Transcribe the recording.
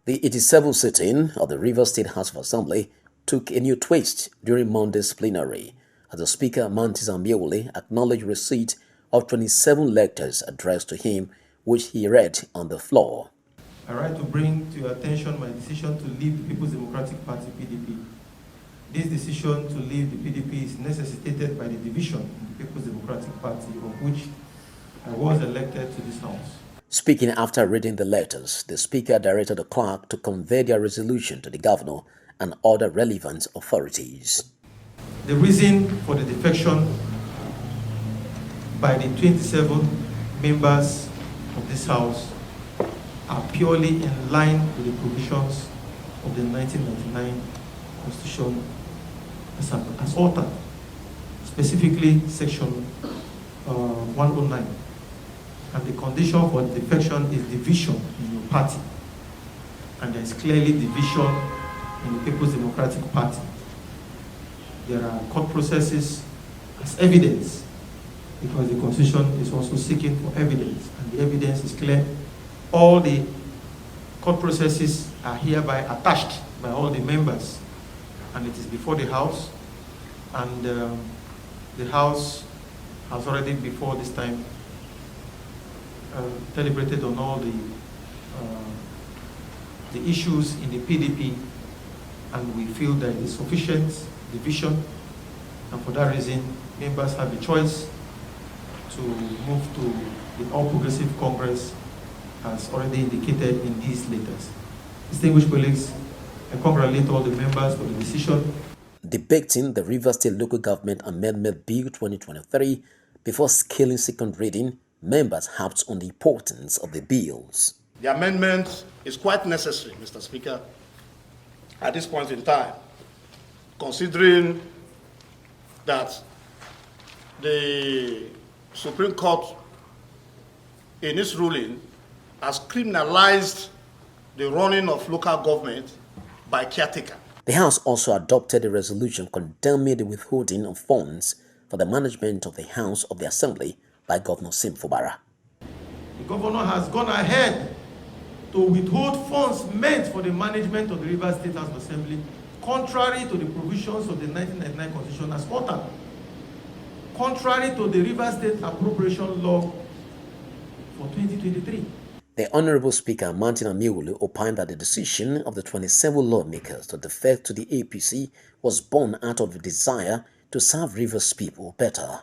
The 87th sitting of the Rivers State House of Assembly took a new twist during Monday's plenary as the Speaker Martins Amaewhule acknowledged receipt of 27 letters addressed to him, which he read on the floor. I write to bring to your attention my decision to leave the Peoples Democratic Party PDP. This decision to leave the PDP is necessitated by the division in the Peoples Democratic Party, of which I was elected to this House. Speaking after reading the letters, the Speaker directed the clerk to convey their resolution to the Governor and other relevant authorities. The reason for the defection by the 27 members of this House are purely in line with the provisions of the 1999 Constitution as altered, specifically Section 109. And the condition for defection is division in your party. And there is clearly division in the Peoples Democratic Party. There are court processes as evidence, because the Constitution is also seeking for evidence, and the evidence is clear. All the court processes are hereby attached by all the members, and it is before the House, and the House has already before this time deliberated on all the issues in the PDP, and we feel that it is sufficient division, and for that reason members have a choice to move to the All Progressives Congress as already indicated in these letters. Distinguished colleagues, I congratulate all the members for the decision. Debating the Rivers State Local Government Amendment Bill 2023 before scaling second reading, members harped on the importance of the bills. The amendment is quite necessary, Mr. Speaker, at this point in time, considering that the Supreme Court, in its ruling, has criminalized the running of local government by caretaker. The House also adopted a resolution condemning the withholding of funds for the management of the House of the Assembly by Governor Sim Fubara. The governor has gone ahead to withhold funds meant for the management of the Rivers State House of Assembly, contrary to the provisions of the 1999 Constitution as altered, contrary to the Rivers State Appropriation Law for 2023. The Honourable Speaker Martins Amaewhule opined that the decision of the 27 lawmakers to defect to the APC was born out of a desire to serve Rivers people better.